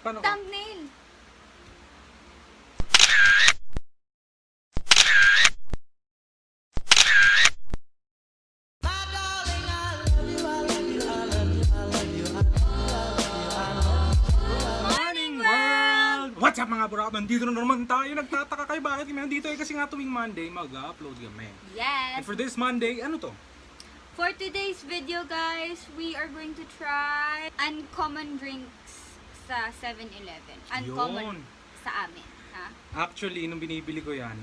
Paano ka? Thumbnail. Morning world! What's up mga bro? Nandito na naman tayo. Nagtataka kayo bakit kami nandito kasi nga tuwing Monday mag-upload kami. Yes. And for this Monday, ano to? For today's video, guys, we are going to try uncommon drinks sa 7-Eleven. Uncommon Yun. sa amin, ha? Actually, nung binibili ko yan,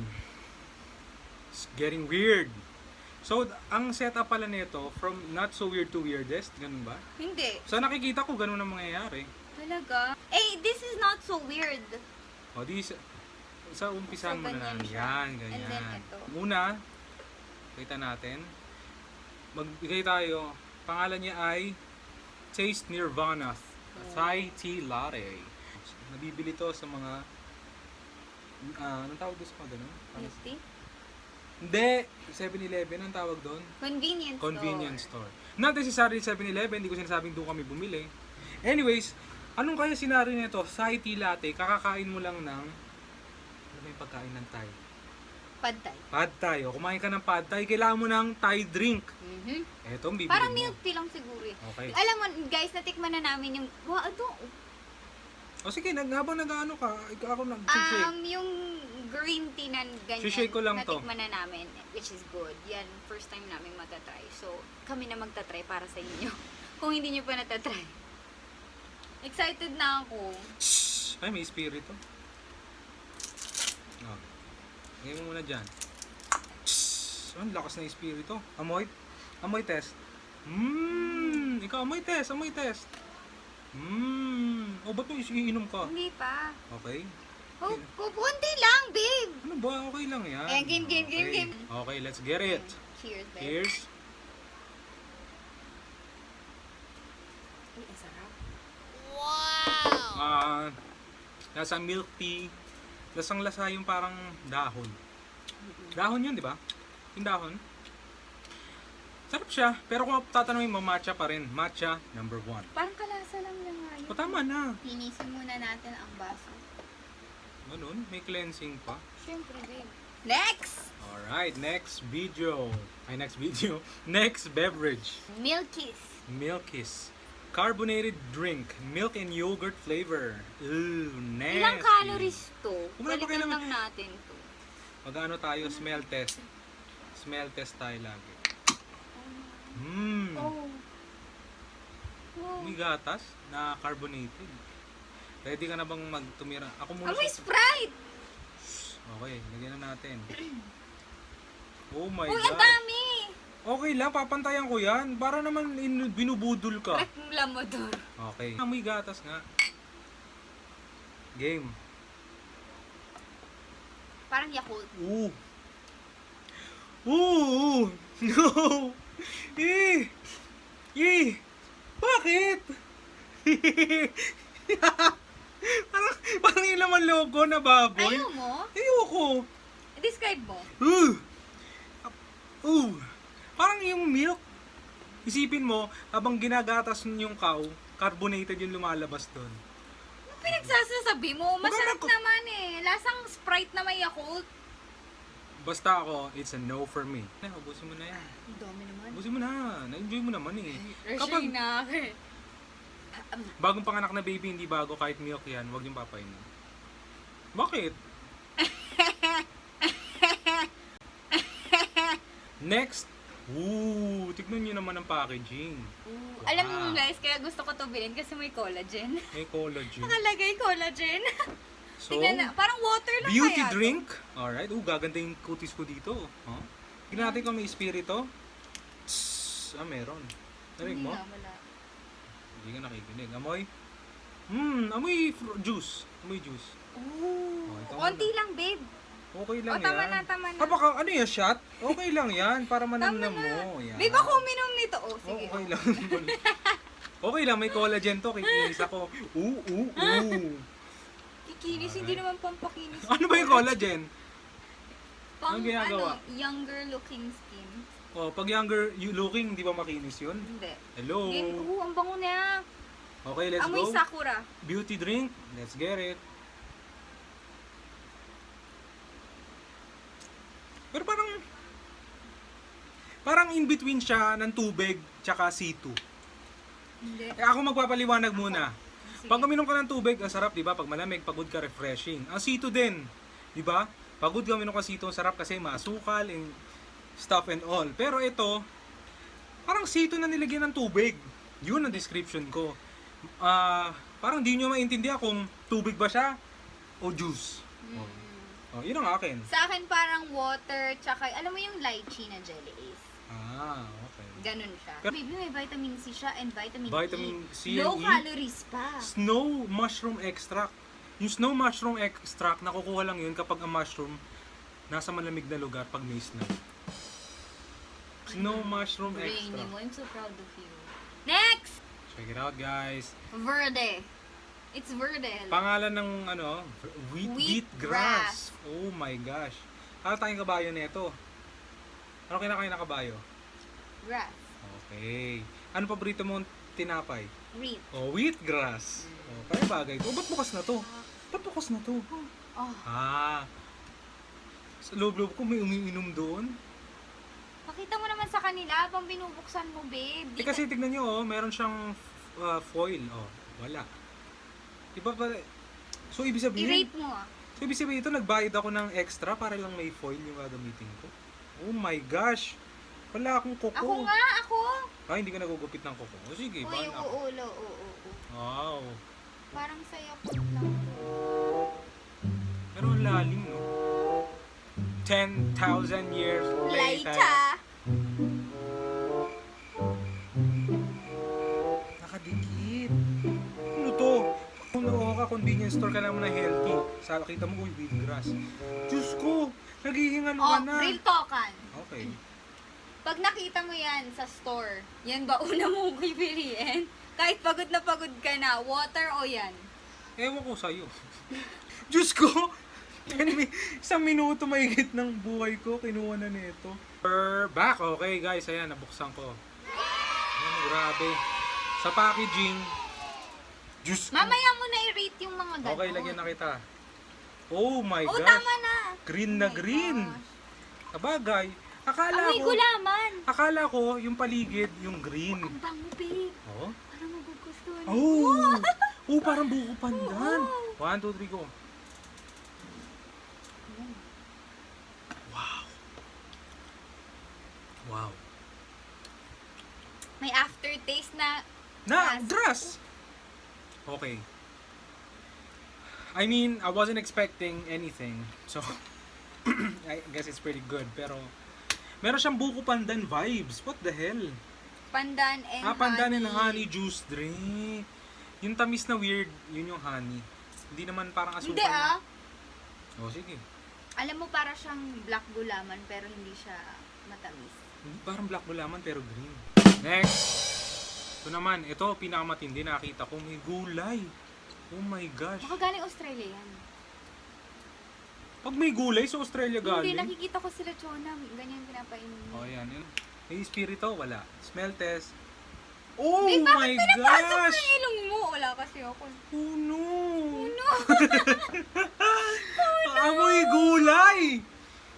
it's getting weird. So, ang setup pala nito, from not so weird to weirdest, ganun ba? Hindi. Sa nakikita ko, ganun ang mangyayari. Talaga? Eh, this is not so weird. O, di sa umpisan So, muna ganyan namin. siya. Yan, And then ganyan. ito. Una, kita natin. Magbigay tayo. Pangalan niya ay Taste Nirvana Thai Tea Latte. Nabibili to sa mga anong tawag doon sa mga ganun? Milk tea? Hindi, 7-Eleven ang tawag doon. Convenience Store. Not necessarily 7-Eleven, hindi ko sinasabing doon kami bumili. Anyways, anong kaya sinari nito? Thai Tea Latte, kakakain mo lang ng ano ba yung pagkain ng Thai? Pad Thai. Pad Thai. O, kumain ka ng Pad Thai, kailangan mo ng Thai drink. Eto, ang bibili Parang mo. milk tea lang siguro eh. Okay. Alam mo, guys, natikman na namin yung... Wow, ito. O sige, habang nag-ano ka, ako nag-shake. Yung green tea na ganyan, Shake ko lang to. natikman na namin, which is good. Yan, first time namin matatry. So, kami na magtatry para sa inyo. Kung hindi nyo pa natatry. Excited na ako. Ay, may espiritu. Oh. Lagay mo muna dyan. Ang lakas na espiritu. Amoy. Amoy test. Ikaw amoy test. Amoy test. O, ba't mo iinom ka? Hindi pa. Okay. Oh, kunti lang, babe. Ano ba? Okay lang yan. Eh, game. Okay, let's get it. Cheers, babe. Cheers. Uy, ang sarap. Nasa milk tea. Lasang-lasa yung parang dahon. Dahon yun, di ba? Yung dahon. Sarap siya. Pero kung tatanungin mo, matcha pa rin. Matcha, number 1. Parang kalasa lang niya nga yun. O, tama na. Linisin muna natin ang baso. Ganun, may cleansing pa. Siyempre, babe. Next! Alright, next video. Next beverage. Milkies. Milkies. Carbonated drink. Milk and yogurt flavor. Ooh, nasty. Ilang calories to? Kumbaga, Balikan naman- lang natin to. Mag-ano tayo, smell test. Smell test tayo lagi. Oh. Wow. May gatas na carbonated. Ready ka na bang magtumira? Ako muna. Amoy Sprite! Okay, lagyan na natin. Oh my Uy, God. ang dami! Okay lang, papantayan ko yan. Para naman binubudol ka. Reklamador. Okay. Amoy gatas nga. Game. Parang Yakult. Ooh. Ooh. No. Bakit? parang yung laman loob ko na baboy. Ayaw mo? Ayoko. Describe mo. Parang yung milk. Isipin mo, habang ginagatas yung cow, carbonated yung lumalabas doon. Ano pinagsasasabi mo? Masarap Maganda- naman eh. Lasang Sprite na may Yakult. Basta ako, it's a no for me. Ubusin mo na yan. Ang dami naman. Ubusin mo na. Na-enjoy mo naman eh. Kapag na Bagong panganak na baby, hindi bago kahit milk yan, huwag yung papainin. Bakit? Next. Tignan nyo naman ang packaging. Alam mo guys, kaya gusto ko to bilhin kasi may collagen. May collagen. Nakalagay collagen. So, Tingnan na, parang water lang beauty kaya to. drink. Alright. Gaganda yung kutis ko dito. Huh? Tignan natin kung may espiritu. Meron. Narinig mo? Hindi na, wala. Hindi ka nakikinig. Amoy? Amoy juice. Amoy juice. Ooh. ito Konti lang, babe. Okay lang tama yan. tama na. Ano yan, shot? Okay lang yan. Para manamnam mo. Yan. Babe, ako uminom nito. Oh, sige. Okay lang. Okay lang, may collagen to. Kikinis ako. Kikinis, hindi naman pampakinis. Ano ba yung collagen? Pang, Anong ginagawa? younger looking skin. Pag younger looking, di ba makinis yun? Hindi. Hello? Game, ang bango niya. Okay, let's Amoy go. sakura. Beauty drink. Let's get it. Pero parang in between siya ng tubig tsaka C2. Hindi. Ako magpapaliwanag muna. Sige. Pag uminom ka ng tubig, ang sarap, 'di ba? Pag malamig, pagod ka, refreshing. Ang C2 din, 'di ba? Pagod ka, uminom ka C2, ang sarap kasi masukal and stuff and all. Pero ito, parang C2 na nilagyan ng tubig. Yun ang description ko. Parang di nyo maintindihan kung tubig ba siya o juice. Oh, yun ang akin. Sa akin parang water, tsaka alam mo yung lychee na jelly Ace. Okay. Ganun siya. Pero- Baby, may vitamin C siya and vitamin, Vitamin E. C Low and E. calories pa. Snow mushroom extract. Yung snow mushroom extract, nakukuha lang yun kapag ang mushroom nasa malamig na lugar pag may snow. Snow mushroom Brainy extract. mo, I'm so proud of you. Next! Check it out, guys. Verde. It's verde. Pangalan ng wheat Wheatgrass. grass. Oh my gosh. Ano tayong kabayo nito? Ano kinakain na kabayo? Grass. Okay. Ano paborito mong tinapay? Wheat. Oh, wheatgrass. Oh, kaya bagay to. Ba't bukas na to? Ba't bukas na to? Oh. Sa loob-loob ko may umiinom doon. Pakita mo naman sa kanila pang binubuksan mo, babe. Di Kasi tignan nyo, meron siyang foil. Oh, wala. Diba pa? So, ibig sabihin, I-rate mo ah. ito, nagbayad ako ng extra para lang may foil yung gagamitin ko. Oh my gosh! Wala akong kuko. Ako nga, ako. Hindi ka nagugupit ng kuko. O sige, Uy, bahala ako. oo. Wow. Parang saya ko lang. Pero ang lalim, no? 10,000 years later. Laita. Nakadikit. Ano to? Kung ka convenience store ka lang na healthy. Sa kita mo, wheatgrass. Diyos ko! Naghihingalo ka Oh, na. real talkan. Okay. Pag nakita mo yan sa store, yan ba una mong pipiliin? Kahit pagod na pagod ka na, water o yan? Ewan ko sa'yo. Diyos ko! 1 minuto mahigit ng buhay ko, kinuha na nito. We're back. Okay guys, ayan, nabuksan ko. Ayan, grabe. Sa packaging, Diyos ko. Mamaya mo na i-rate yung mga ganon. Okay, lagyan na kita. Oh my Oh, gosh. tama na. Green na Oh my green. gosh. Kabagay. Amoy gulaman. Akala ko yung paligid, yung green. Ang bango, babe. Oh. Parang magugustuhan mo. Oh. Oh, parang buko pandan. Oo. 1, 2, 3, go. Wow. Wow. May aftertaste na Grass. Okay. I mean, I wasn't expecting anything. So, I guess it's pretty good. Pero, meron siyang buko pandan vibes. What the hell? pandan and Pandan honey. and honey juice drink. Yung tamis na weird, yun yung honey. Hindi naman parang asukal. Hindi ah. Oh, sige. Alam mo, para siyang black gulaman pero hindi siya matamis. Parang black gulaman pero green. Next. Ito naman, ito pinakamatindi nakita ko, may gulay. Oh my gosh. Baka galing Australia yan. Pag may gulay sa Australia Hindi, galing. nakikita ko sila Chona. Ganyan pinapainom. Oh, yan. May espiritu, wala. Smell test. Oh Babe, my bakit pinapasok mo gosh! yung ilong mo? Wala kasi ako. Oh no! Oh no! Amoy gulay!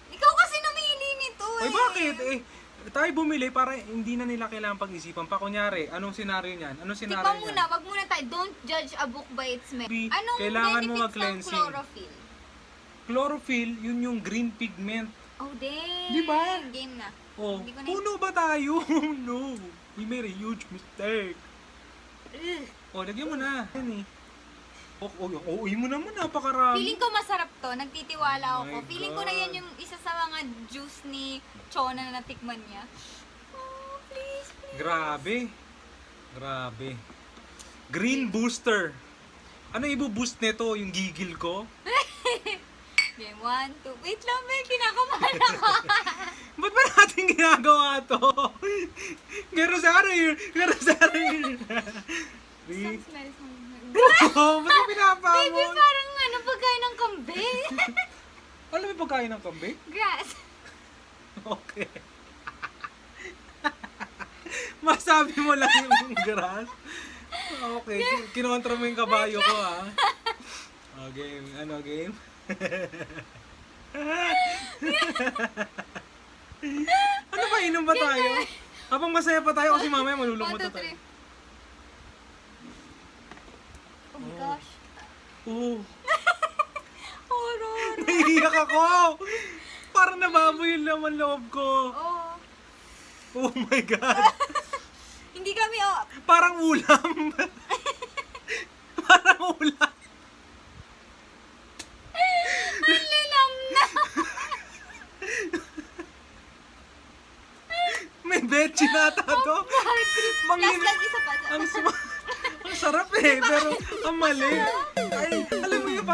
Ikaw kasi namili nito eh. Ay, bakit? Tayo bumili para hindi na nila kailangan pag-isipan pa. Kunyari, anong senaryo niyan? Anong senaryo Tikman niyan? muna, wag muna tayo. Don't judge a book by its smell. Bi- Anong kailangan mo benefits ng mag-cleansing. chlorophyll? Chlorophyll, yun yung green pigment. Oh, dang. Di ba? Game na. Oh, Hindi ko na- puno ba tayo? Oh no! We made a huge mistake. Ugh. Oh, lagyan mo na. Yan eh. Uy mo naman, napakarami. Feeling ko masarap to. Nagtitiwala Oh my ako. Feeling ko na God. yan yung isa sa mga juice ni Chona na natikman niya. Oh, please, please. Grabe. Grabe. Green booster. Ano ibu-boost nito? Yung gigil ko? Game 1, 2. Wait lang, may kinakabahan ako. Ba't ba natin ginagawa to? Garosari! Garosari! Some smells mo. Oh, ba't yung pinapamon? Baby, parang ano, pagkain ng kambing. Alam mo yung pagkain ng kambing? Grass. Okay. Masabi mo lang yung grass. Okay, kinontra mo yung kabayo ko, ha? Oh, game. Ano, game? Ano ba, inom ba tayo? Habang masaya pa tayo kasi mamaya 1, malulungkot 2, na tayo. 3. Oh my gosh. Oo. Horror. Naiiyak ako! Parang nababoy yung laman loob ko. Oh. Oh my God! Hindi kami, oh. Parang ulam. Parang ulam. Ang lilam na. May veggie nata to. Last lang, isa pa. Ang sarap eh, pero ang mali. Ay, alam mo yun,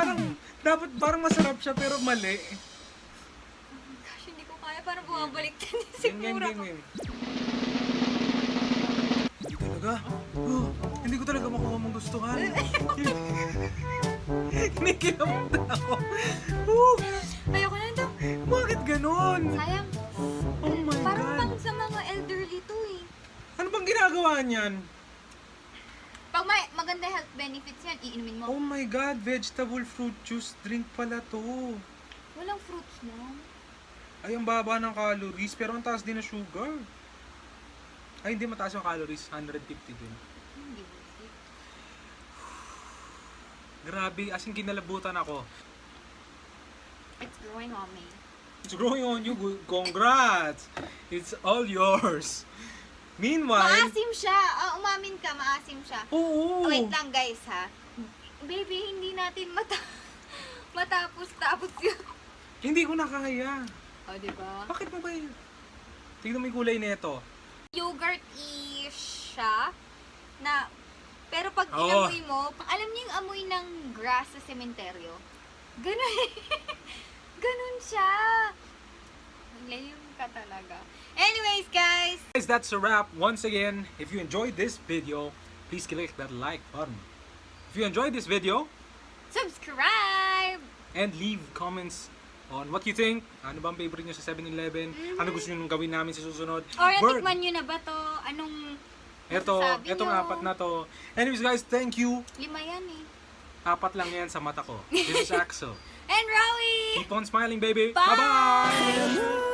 parang masarap siya, pero mali. Gosh, hindi ko kaya. Parang bumabalik din yung Game, sigmura ko. Hindi talaga. Hindi ko talaga makuha mong gustuhan. Kinikilamot na ako. Ayoko na ito. Bakit ganon? Sayang. Oh my Parang God. pang sa mga elderly to eh. Ano bang ginagawa niyan? Pag may maganda health benefits yan, iinumin mo. Oh my God, vegetable fruit juice drink pala to. Walang fruits no. Ay, ang baba ng calories, pero ang taas din ng sugar. Ay, hindi mataas yung calories, 150 din. Hindi bullshit. Grabe, as in kinalabutan ako. It's growing on me. It's growing on you, congrats! It's all yours. Meanwhile, Maasim siya. Umamin ka, maasim siya. oo. Wait lang guys ha. Baby, hindi natin matapos yun. Hindi ko na kaya. O, diba? Bakit mo ba yun? Tignan mo yung kulay nito. Yogurt-ish siya na pero pag Oo. inamoy mo, alam niyo yung amoy ng grass sa sementeryo? Ganun. Ganun siya. Ngayon ka talaga. Anyways, guys. Guys, that's a wrap. Once again, if you enjoyed this video, please click that like button. If you enjoyed this video, Subscribe! and leave comments on what you think. Ano bang favorite nyo sa 7-Eleven? Ano gusto nyo gawin namin sa susunod? Or Bird. natikman nyo na ba to? Anong masasabi Etong nyo? 4 na to. Anyways guys, thank you. 5 yan eh. 4 lang yan sa mata ko. This is Axel. And Roey! Keep on smiling, baby. Bye! Bye-bye!